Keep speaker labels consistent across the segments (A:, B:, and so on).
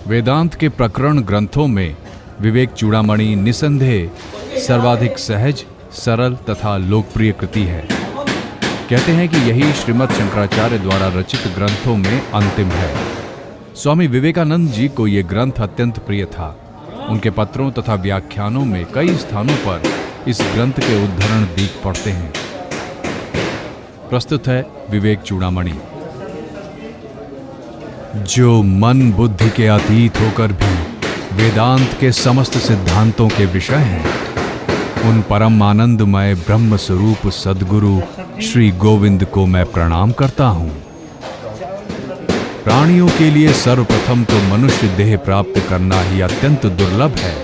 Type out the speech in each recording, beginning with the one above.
A: वेदांत के प्रकरण ग्रंथों में विवेक चूड़ामणि निसंदेह सर्वाधिक सहज, सरल तथा लोकप्रिय कृति है। कहते हैं कि यही श्रीमद् शंकराचार्य द्वारा रचित ग्रंथों में अंतिम है। स्वामी विवेकानंद जी को यह ग्रंथ अत्यंत प्रिय था। उनके पत्रों तथा व्याख्यानों में कई स्थानों पर इस ग्रंथ के उद्धरण दीख पड़ते हैं। प्रस्तुत है विवेक चूड़ामणि। जो मन बुद्धि के अतीत होकर भी वेदांत के समस्त सिद्धांतों के विषय हैं, उन परम आनंदमय ब्रह्म स्वरूप सद्गुरु श्री गोविंद को मैं प्रणाम करता हूं। प्राणियों के लिए सर्वप्रथम तो मनुष्य देह प्राप्त करना ही अत्यंत दुर्लभ है।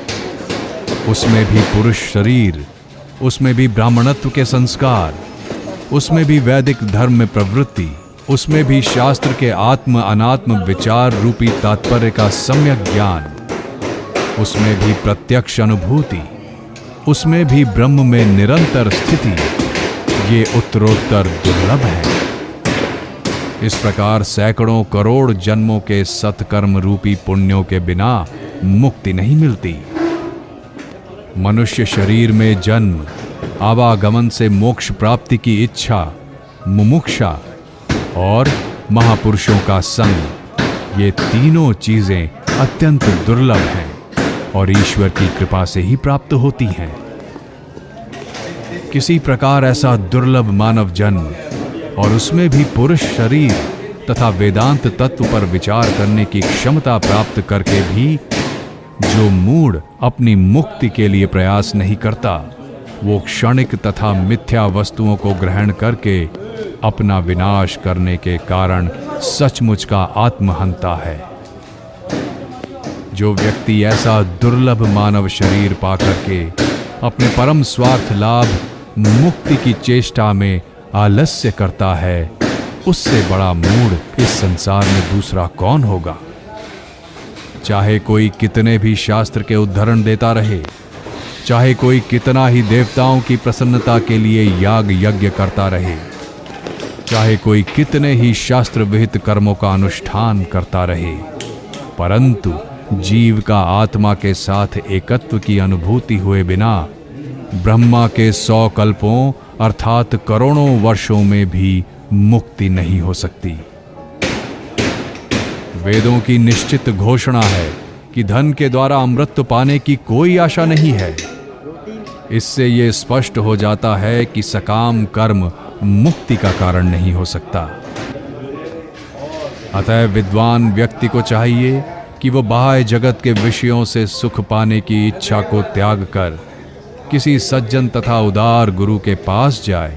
A: उसमें भी पुरुष शरीर, उसमें भी ब्राह्मणत्व के संस्कार, उसमें भी वैदिक धर्म में प्रवृत्ति, उसमें भी शास्त्र के आत्म अनात्म विचार रूपी तात्पर्य का सम्यक ज्ञान, उसमें भी प्रत्यक्ष अनुभूति, उसमें भी ब्रह्म में निरंतर स्थिति, ये उत्तरोत्तर दुर्लभ है। इस प्रकार सैकड़ों करोड़ जन्मों के सत्कर्म रूपी पुण्यों के बिना मुक्ति नहीं मिलती। मनुष्य शरीर में जन्म, आवागमन से मोक्ष प्राप्ति की इच्छा, मुमुक्षा और महापुरुषों का संग, ये तीनों चीजें अत्यंत दुर्लभ हैं और ईश्वर की कृपा से ही प्राप्त होती हैं। किसी प्रकार ऐसा दुर्लभ मानव जन्म और उसमें भी पुरुष शरीर तथा वेदांत तत्व पर विचार करने की क्षमता प्राप्त करके भी जो मूढ़ अपनी मुक्ति के लिए प्रयास नहीं करता, वो क्षणिक तथा मिथ्या वस्तुओं को ग्रहण करके अपना विनाश करने के कारण सचमुच का आत्महंता है। जो व्यक्ति ऐसा दुर्लभ मानव शरीर पाकर के अपने परम स्वार्थ लाभ मुक्ति की चेष्टा में आलस्य करता है, उससे बड़ा मूढ़ इस संसार में दूसरा कौन होगा। चाहे कोई कितने भी शास्त्र के उद्धरण देता रहे, चाहे कोई कितना ही देवताओं की प्रसन्नता के लिए याग यज्ञ करता रहे, चाहे कोई कितने ही शास्त्र विहित कर्मों का अनुष्ठान करता रहे, परंतु जीव का आत्मा के साथ एकत्व की अनुभूति हुए बिना ब्रह्मा के 100 कल्पों अर्थात करोड़ों वर्षों में भी मुक्ति नहीं हो सकती। वेदों की निश्चित घोषणा है कि धन के द्वारा अमृत पाने की कोई आशा नहीं है। इससे यह स्पष्ट हो जाता है कि सकाम कर्म मुक्ति का कारण नहीं हो सकता। अतः विद्वान व्यक्ति को चाहिए कि वो बाह्य जगत के विषयों से सुख पाने की इच्छा को त्याग कर किसी सज्जन तथा उदार गुरु के पास जाए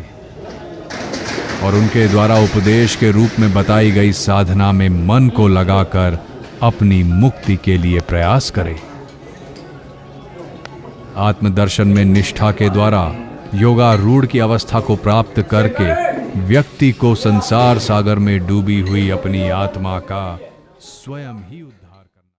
A: और उनके द्वारा उपदेश के रूप में बताई गई साधना में मन को लगाकर अपनी मुक्ति के लिए प्रयास करे। आत्मदर्शन में निष्ठा के द्वारा योगारूढ़ की अवस्था को प्राप्त करके व्यक्ति को संसार सागर में डूबी हुई अपनी आत्मा का स्वयं ही